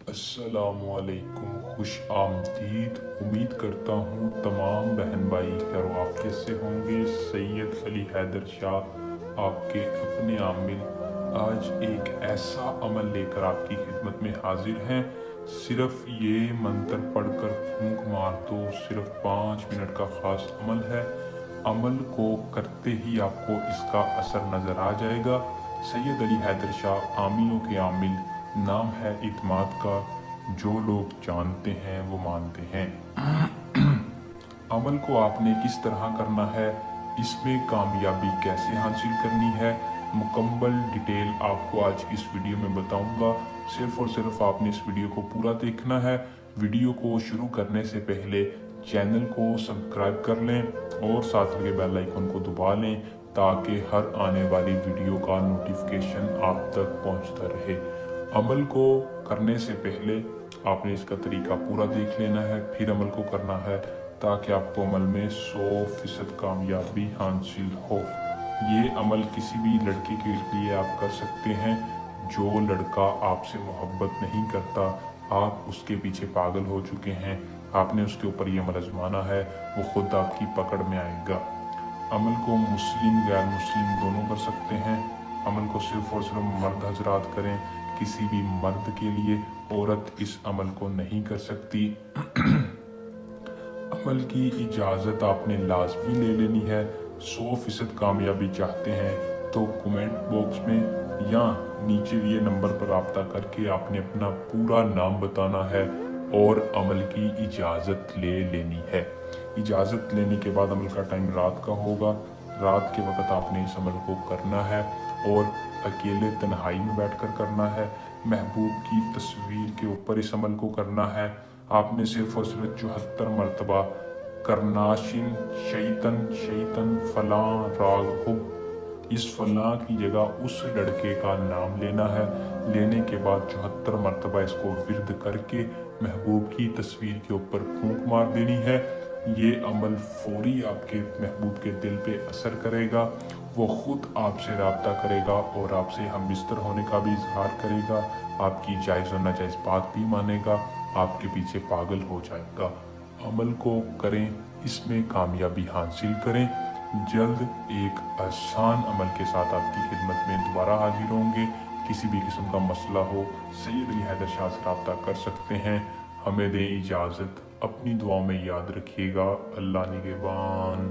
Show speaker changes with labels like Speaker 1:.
Speaker 1: अस्सलामुअलैकुम, खुश आमदीद। उम्मीद करता हूँ तमाम बहन भाई खैर वाफियत से होंगे। सैयद अली हैदर शाह आपके अपने आमिल आज एक ऐसा अमल लेकर आपकी खिदमत में हाजिर हैं। सिर्फ ये मंत्र पढ़कर फूंक मार दो, सिर्फ 5 मिनट का खास अमल है। अमल को करते ही आपको इसका असर नज़र आ जाएगा। सैयद अली हैदर शाह आमिलों के आमिल, नाम है इत्माद का। जो लोग जानते हैं वो मानते हैं। अमल को आपने किस तरह करना है, इसमें कामयाबी कैसे हासिल करनी है, मुकम्मल डिटेल आपको आज इस वीडियो में बताऊंगा। सिर्फ और सिर्फ आपने इस वीडियो को पूरा देखना है। वीडियो को शुरू करने से पहले चैनल को सब्सक्राइब कर लें और साथ लगे बेल आइकन को दबा लें ताकि हर आने वाली वीडियो का नोटिफिकेशन आप तक पहुंचता रहे। अमल को करने से पहले आपने इसका तरीका पूरा देख लेना है, फिर अमल को करना है ताकि आपको अमल में 100% कामयाबी हासिल हो। ये अमल किसी भी लड़के के लिए आप कर सकते हैं। जो लड़का आपसे मोहब्बत नहीं करता, आप उसके पीछे पागल हो चुके हैं, आपने उसके ऊपर ये अमल आजमाना है, वो खुद आपकी पकड़ में आएगा। अमल को मुस्लिम गैर मुस्लिम दोनों कर सकते हैं। अमल को सिर्फ और सिर्फ मर्द हजरात करें। किसी भी मर्द के लिए औरत इस अमल को नहीं कर सकती। अमल की इजाज़त आपने लाजमी ले लेनी है। 100% कामयाबी चाहते हैं तो कमेंट बॉक्स में या नीचे दिए नंबर पर रब्ता करके आपने अपना पूरा नाम बताना है और अमल की इजाज़त ले लेनी है। इजाज़त लेने के बाद अमल का टाइम रात का होगा। रात के वक्त आपने इस अमल को करना है और अकेले तन्हाई में बैठकर करना है। महबूब की तस्वीर के ऊपर इस अमल को करना है। आपने सिर्फ और सिर्फ 74 मरतबा करनाशिन शैतन शैतन फलां राग हुब, इस फलां की जगह उस लड़के का नाम लेना है। लेने के बाद 74 मरतबा इसको विर्द करके महबूब की तस्वीर के ऊपर फूंक मार देनी है। ये अमल फौरी आपके महबूब के दिल पे असर करेगा। वो खुद आपसे रब्ता करेगा और आपसे हम बिस्तर होने का भी इजहार करेगा। आपकी जायज़ और नाजायज़ बात भी मानेगा, आपके पीछे पागल हो जाएगा। अमल को करें, इसमें कामयाबी हासिल करें। जल्द एक आसान अमल के साथ आपकी खिदमत में दोबारा हाजिर होंगे। किसी भी किस्म का मसला हो, सैयद अली हैदर शाह से रब्ता कर सकते हैं। हमें दें इजाज़त, अपनी दुआ में याद रखिएगा। अल्लाह निगहबान।